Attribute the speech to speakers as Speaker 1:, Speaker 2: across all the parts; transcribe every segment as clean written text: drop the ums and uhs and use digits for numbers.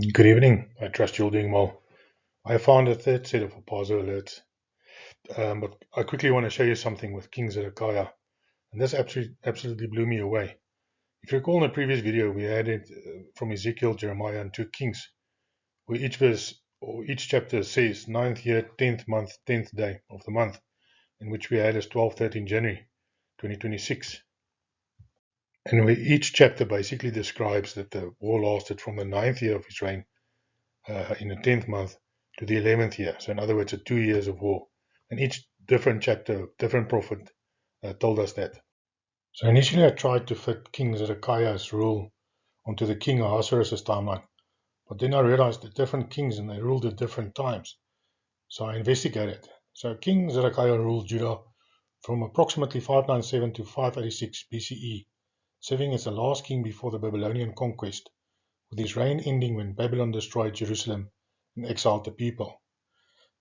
Speaker 1: Good evening. I trust you're doing well. I found a third set of Apazo alerts, but I quickly want to show you something with King Zedekiah, and this absolutely blew me away. If you recall in the previous video, we had it from Ezekiel, Jeremiah, and 2 Kings, where each verse or each chapter says 9th year, 10th month, 10th day of the month, in which we had as 12-13 January 2026. And where each chapter basically describes that the war lasted from the 9th year of his reign in the 10th month to the 11th year. So, in other words, 2 years of war. And each different chapter, different prophet told us that. So, initially, I tried to fit King Zedekiah's rule onto the King Ahasuerus' timeline. But then I realized that different kings and they ruled at different times. So, I investigated. So, King Zedekiah ruled Judah from approximately 597 to 586 BCE, serving as the last king before the Babylonian conquest, with his reign ending when Babylon destroyed Jerusalem and exiled the people.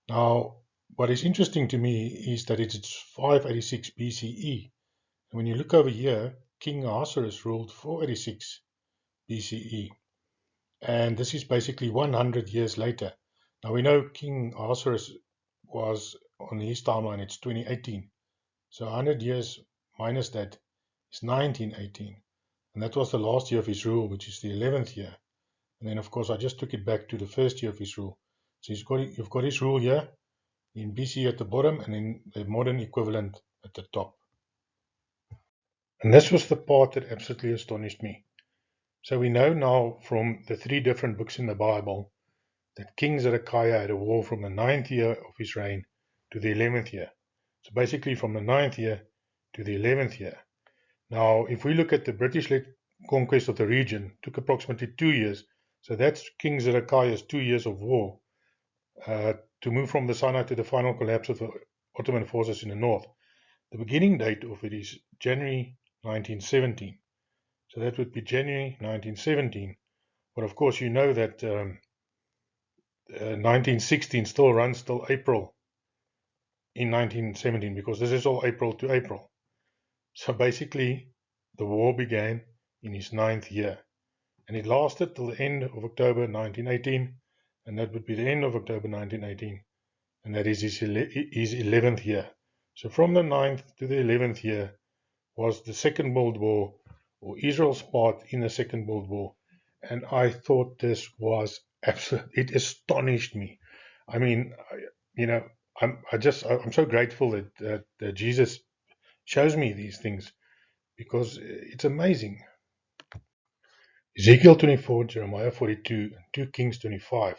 Speaker 1: Now, what is interesting to me is that it's 586 BCE. And when you look over here, King Ahasuerus ruled 486 BCE. And this is basically 100 years later. Now, we know King Ahasuerus was on his timeline, it's 2018. So 100 years minus that is 1918. And that was the last year of his rule, which is the 11th year. And then, of course, I just took it back to the first year of his rule. So you've got his rule here in BC at the bottom and in the modern equivalent at the top. And this was the part that absolutely astonished me. So we know now from the 3 different books in the Bible that King Zedekiah had a war from the 9th year of his reign to the 11th year. So basically from the 9th year to the 11th year. Now, if we look at the British-led conquest of the region, it took approximately 2 years. So that's King Zedekiah's 2 years of war to move from the Sinai to the final collapse of the Ottoman forces in the north. The beginning date of it is January 1917. So that would be January 1917. But of course, you know that 1916 still runs till April in 1917 because this is all April to April. So basically, the war began in his 9th year. And it lasted till the end of October 1918. And that would be the end of October 1918. And that is his 11th year. So from the 9th to the 11th year was the Second World War, or Israel's part in the Second World War. And I thought this was absolute. It astonished me. I mean, I'm so grateful that Jesus shows me these things because it's amazing. Ezekiel 24, Jeremiah 42, and 2 Kings 25.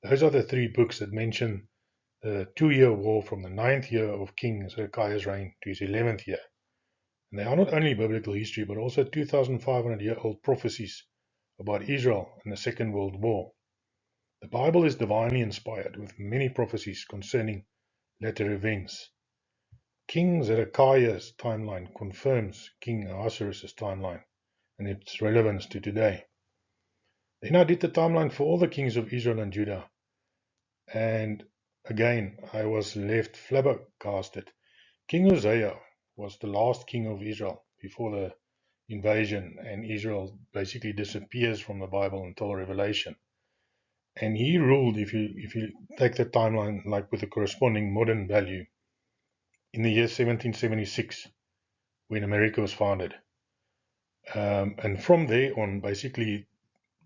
Speaker 1: Those are the 3 books that mention the 2-year war from the 9th year of King Zedekiah's reign to his 11th year. And they are not only biblical history, but also 2,500-year-old prophecies about Israel and the Second World War. The Bible is divinely inspired with many prophecies concerning later events. King Zedekiah's timeline confirms King Ahasuerus' timeline and its relevance to today. Then I did the timeline for all the kings of Israel and Judah. And again, I was left flabbergasted. King Uzziah was the last king of Israel before the invasion, and Israel basically disappears from the Bible until Revelation. And he ruled, if you take the timeline like with the corresponding modern value, in the year 1776, when America was founded. And from there on, basically,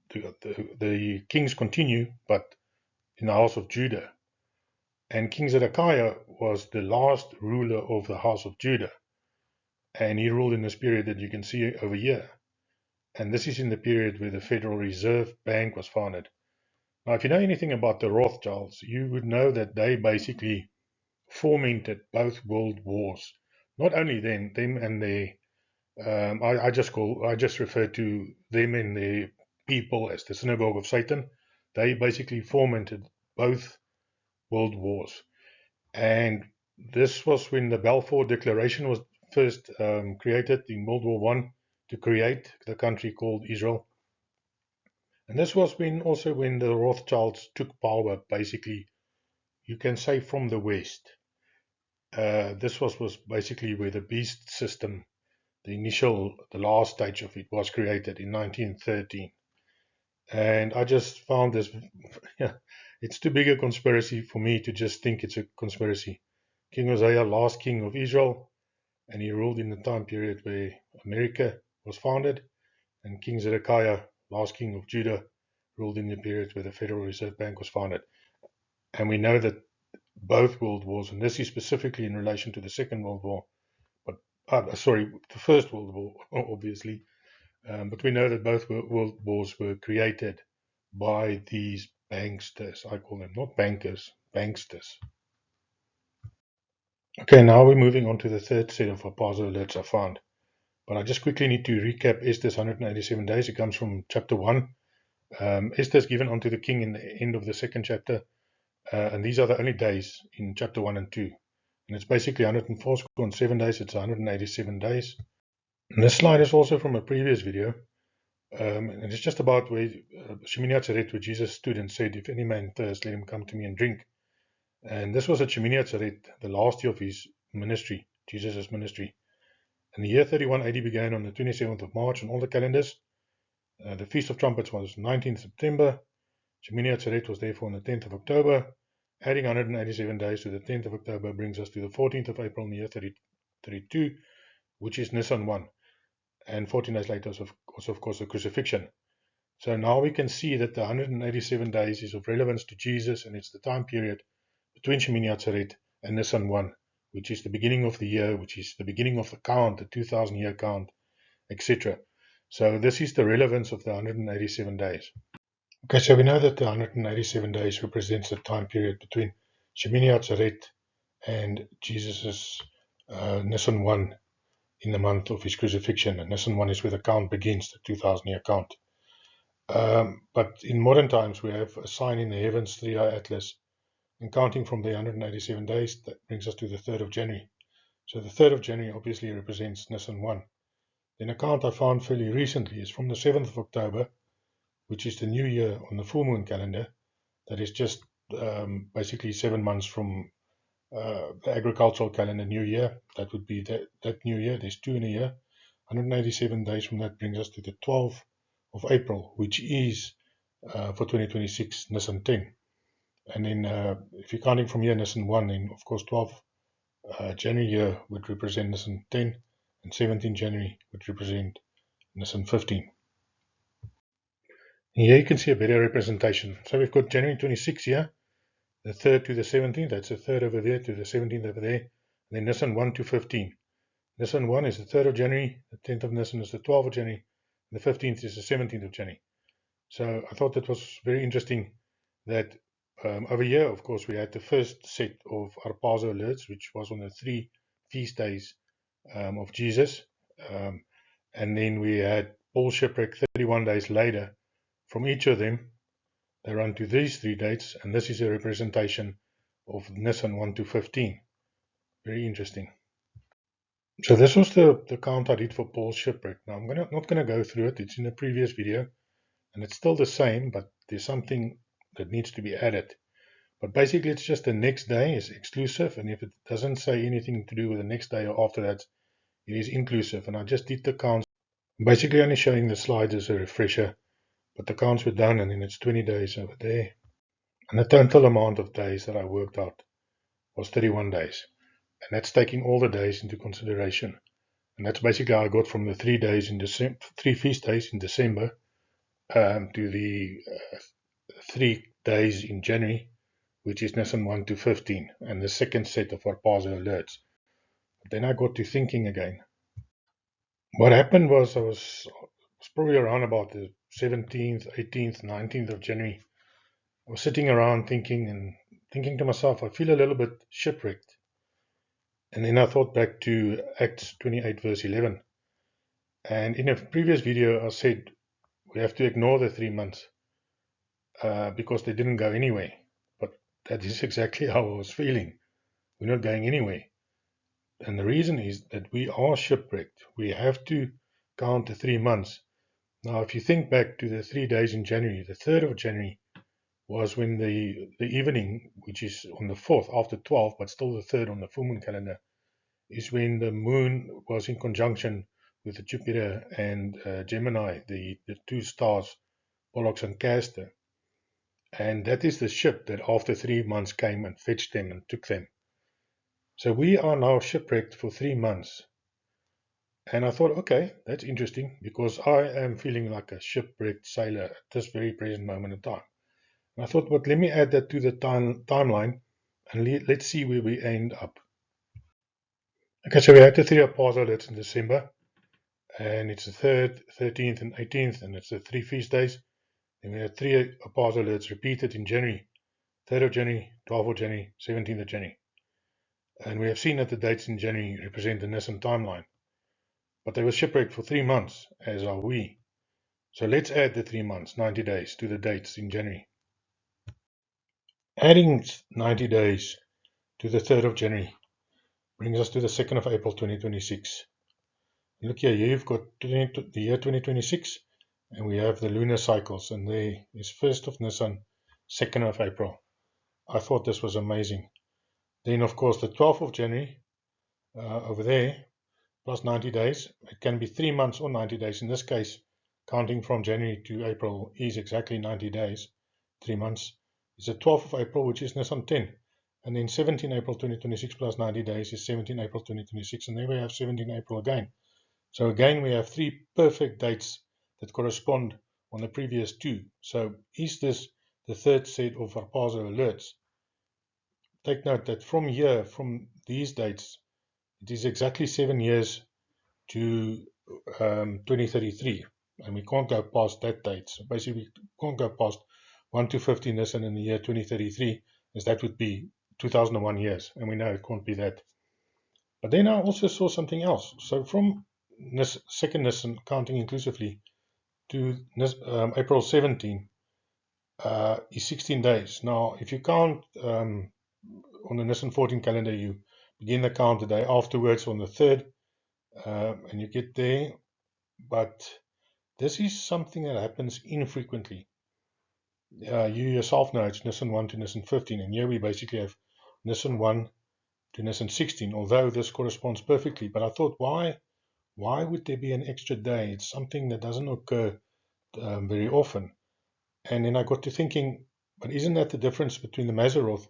Speaker 1: the kings continue, but in the house of Judah. And King Zedekiah was the last ruler of the house of Judah. And he ruled in this period that you can see over here. And this is in the period where the Federal Reserve Bank was founded. Now, if you know anything about the Rothschilds, you would know that they basically fomented both world wars. Not only them and their, I just refer to them and their people as the synagogue of Satan. They basically fomented both world wars. And this was when the Balfour Declaration was first created in World War One to create the country called Israel. And this was when the Rothschilds took power, basically, you can say from the West. This was basically where the beast system, the last stage of it, was created in 1913. And I just found this, yeah, it's too big a conspiracy for me to just think it's a conspiracy. King Uzziah, last king of Israel, and he ruled in the time period where America was founded, and King Zedekiah, last king of Judah, ruled in the period where the Federal Reserve Bank was founded. And we know that both world wars, and this is specifically in relation to the Second World War, but the First World War, obviously, but we know that both world wars were created by these banksters. I call them not bankers, banksters. Okay, now we're moving on to the third set of Harpazo alerts I found. But I just quickly need to recap Esther's 187 days. It comes from chapter 1. Esther is given unto the king in the end of the second chapter. And these are the only days in chapter 1 and 2. And it's basically 104 and 7 days. It's 187 days. And this slide is also from a previous video. And it's just about where Shemini Atzeret, where Jesus stood and said, if any man thirst, let him come to me and drink. And this was at Shemini Atzeret, the last year of his ministry, Jesus' ministry. And the year 31 AD began on the 27th of March on all the calendars. The Feast of Trumpets was 19th September. Shemini Atzeret was therefore on the 10th of October. Adding 187 days to the 10th of October brings us to the 14th of April in the year 32, which is Nisan 1. And 14 days later was of course the crucifixion. So now we can see that the 187 days is of relevance to Jesus, and it's the time period between Shemini Atzeret and Nisan 1, which is the beginning of the year, which is the beginning of the count, the 2000 year count, etc. So this is the relevance of the 187 days. Okay, so we know that the 187 days represents the time period between Shemini Atzeret and Jesus' Nisan 1 in the month of his crucifixion. And Nisan 1 is where the count begins, the 2000 year count. But in modern times, we have a sign in the heavens, 3i Atlas, and counting from the 187 days, that brings us to the 3rd of January. So the 3rd of January obviously represents Nisan 1. Then a count I found fairly recently is from the 7th of October, which is the new year on the full moon calendar. That is just basically 7 months from the agricultural calendar new year. That would be that new year. There's 2 in a year. 187 days from that brings us to the 12th of April, which is for 2026, Nisan 10. And then if you're counting from here, Nisan 1, then of course 12 January year would represent Nisan 10, and 17 January would represent Nisan 15. And here you can see a better representation. So we've got January 26 here, the 3rd to the 17th, that's the 3rd over there to the 17th over there, and then Nisan 1 to 15. Nisan 1 is the 3rd of January, the 10th of Nisan is the 12th of January, and the 15th is the 17th of January. So I thought that was very interesting that over here, of course, we had the first set of Harpazo alerts, which was on the 3 feast days of Jesus. And then we had Paul's shipwreck 31 days later. From each of them, they run to these 3 dates, and this is a representation of Nisan 1 to 15. Very interesting. So this was the count I did for Paul's shipwreck. Now I'm not going to go through it. It's in the previous video, and it's still the same, but there's something that needs to be added. But basically it's just the next day is exclusive, and if it doesn't say anything to do with the next day or after that, it is inclusive. And I just did the counts. I'm basically only showing the slides as a refresher, but the counts were done, and then it's 20 days over there. And the total amount of days that I worked out was 31 days. And that's taking all the days into consideration. And that's basically how I got from the 3 days in December, 3 feast days in December, to the 3 days in January, which is Nisan 1 to 15, and the second set of Harpazo alerts. But then I got to thinking again. What happened was I was probably around about the 17th, 18th, 19th of January. I was sitting around thinking to myself, I feel a little bit shipwrecked. And then I thought back to Acts 28 verse 11. And in a previous video I said we have to ignore the 3 months because they didn't go anywhere. But that is exactly how I was feeling. We're not going anywhere. And the reason is that we are shipwrecked. We have to count the 3 months. Now, if you think back to the 3 days in January, the 3rd of January was when the evening, which is on the 4th after 12, but still the 3rd on the full moon calendar, is when the moon was in conjunction with Jupiter and Gemini, the 2 stars Pollux and Castor. And that is the ship that after 3 months came and fetched them and took them. So we are now shipwrecked for 3 months. And I thought, okay, that's interesting because I am feeling like a shipwrecked sailor at this very present moment in time. And I thought, but let me add that to the timeline and let's see where we end up. Okay, so we had the 3 apostolates in December, and it's the 3rd, 13th, and 18th, and it's the 3 feast days. Then we had 3 apostolates repeated in January, 3rd of January, 12th of January, 17th of January. And we have seen that the dates in January represent the Nisan timeline. But they were shipwrecked for 3 months, as are we. So let's add the 3 months, 90 days, to the dates in January. Adding 90 days to the 3rd of January brings us to the 2nd of April 2026. Look here, you've got the year 2026, and we have the lunar cycles, and there is 1st of Nisan, 2nd of April. I thought this was amazing. Then, of course, the 12th of January over there, plus 90 days. It can be 3 months or 90 days. In this case, counting from January to April is exactly 90 days, 3 months. It's the 12th of April, which is Nisan 10. And then 17 April 2026 plus 90 days is 17 April 2026. And then we have 17 April again. So again, we have 3 perfect dates that correspond on the previous 2. So is this the 3rd set of Harpazo alerts? Take note that from here, from these dates, it is exactly 7 years to 2033, and we can't go past that date. So basically, we can't go past 1 to 50 Nisan in the year 2033, as that would be 2001 years, and we know it can't be that. But then I also saw something else. So from 2nd Nisan, counting inclusively, to April 17 is 16 days. Now, if you count on the Nisan 14 calendar, you begin the count the day afterwards on the 3rd, and you get there. But this is something that happens infrequently. You yourself know it's Nisan 1 to Nisan 15, and here we basically have Nisan 1 to Nisan 16, although this corresponds perfectly. But I thought, why would there be an extra day? It's something that doesn't occur very often. And then I got to thinking, but isn't that the difference between the Mazzaroth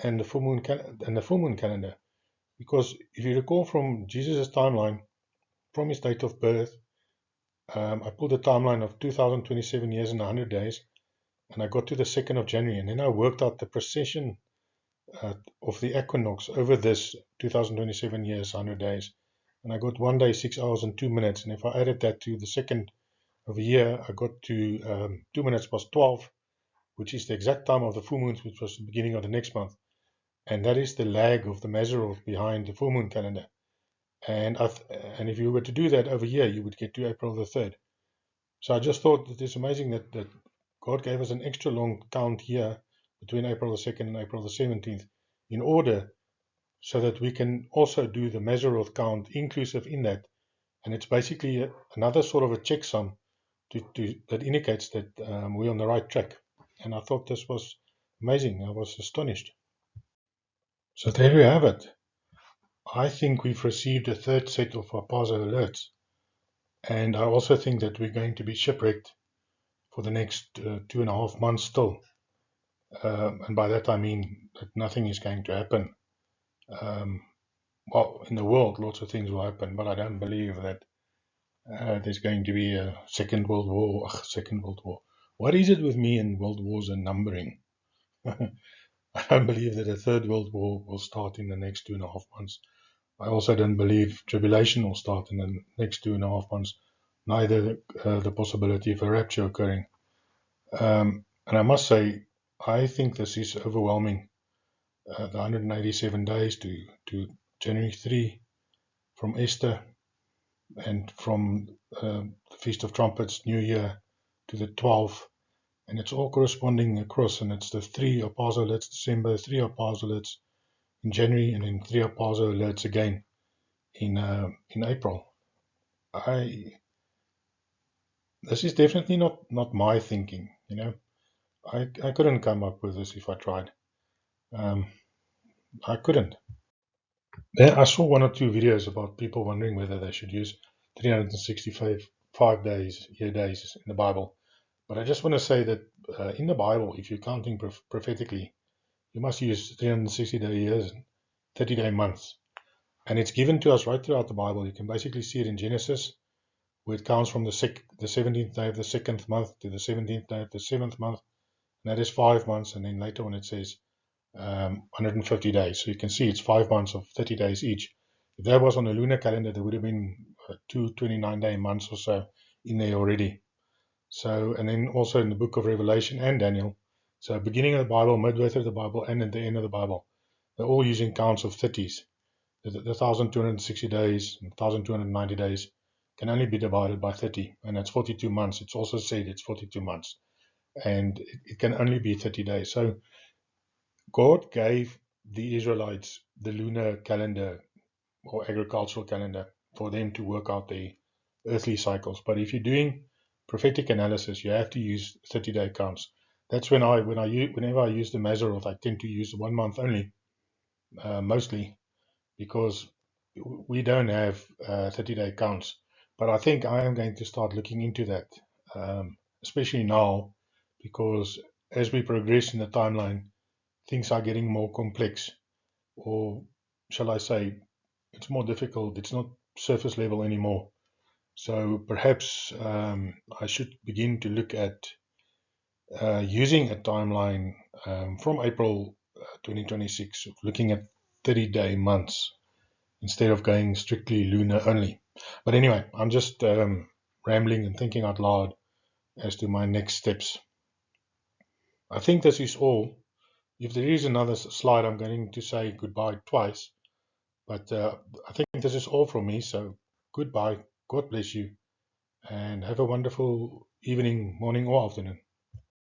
Speaker 1: and the full moon calendar? Because if you recall from Jesus' timeline, from his date of birth, I pulled a timeline of 2027 years and 100 days, and I got to the 2nd of January, and then I worked out the precession of the equinox over this 2027 years, 100 days, and I got 1 day, 6 hours, and 2 minutes. And if I added that to the 2nd of a year, I got to 2 minutes past 12, which is the exact time of the full moon, which was the beginning of the next month. And that is the lag of the Mazzaroth behind the full moon calendar. And if you were to do that over here, you would get to April the 3rd. So I just thought that it's amazing that God gave us an extra long count here between April the 2nd and April the 17th in order so that we can also do the Mazzaroth count inclusive in that. And it's basically another sort of a checksum that indicates that we're on the right track. And I thought this was amazing. I was astonished. So there you have it. I think we've received a 3rd set of Harpazo alerts. And I also think that we're going to be shipwrecked for the next 2.5 months still. And by that I mean that nothing is going to happen. Well, in the world, lots of things will happen, but I don't believe that there's going to be a Second World War. Second World War. What is it with me and world wars and numbering? I don't believe that a 3rd World War will start in the next 2.5 months. I also don't believe tribulation will start in the next 2.5 months. Neither the possibility of a rapture occurring. And I must say, I think this is overwhelming. The 187 days to January 3 from Easter, and from the Feast of Trumpets, New Year, to the 12th, and it's all corresponding across, and it's the 3 Harpazo alerts December, 3 Harpazo alerts in January, and then 3 Harpazo alerts again in April. This is definitely not my thinking, you know. I couldn't come up with this if I tried. I couldn't. Then I saw 1 or 2 videos about people wondering whether they should use 365 year days in the Bible. But I just want to say that in the Bible, if you're counting prophetically, you must use 360-day years and 30-day months. And it's given to us right throughout the Bible. You can basically see it in Genesis, where it counts from the 17th day of the second month to the 17th day of the seventh month. And that is 5 months. And then later on it says 150 days. So you can see it's 5 months of 30 days each. If that was on a lunar calendar, there would have been 2 29-day months or so in there already. So, and then also in the book of Revelation and Daniel, so beginning of the Bible, midway through the Bible, and at the end of the Bible, they're all using counts of 30s. The 1,260 days, 1,290 days can only be divided by 30, and that's 42 months. It's also said it's 42 months, and it can only be 30 days. So God gave the Israelites the lunar calendar or agricultural calendar for them to work out the earthly cycles. But if you're doing prophetic analysis, you have to use 30-day counts. That's whenever I use the Mazzaroth, I tend to use 1 month only, mostly, because we don't have 30-day counts. But I think I am going to start looking into that, especially now, because as we progress in the timeline, things are getting more complex, or shall I say, it's more difficult. It's not surface level anymore. So perhaps I should begin to look at using a timeline from April 2026, looking at 30-day months instead of going strictly lunar only. But anyway, I'm just rambling and thinking out loud as to my next steps. I think this is all. If there is another slide, I'm going to say goodbye twice. But I think this is all from me. So goodbye. God bless you. And have a wonderful evening, morning, or afternoon.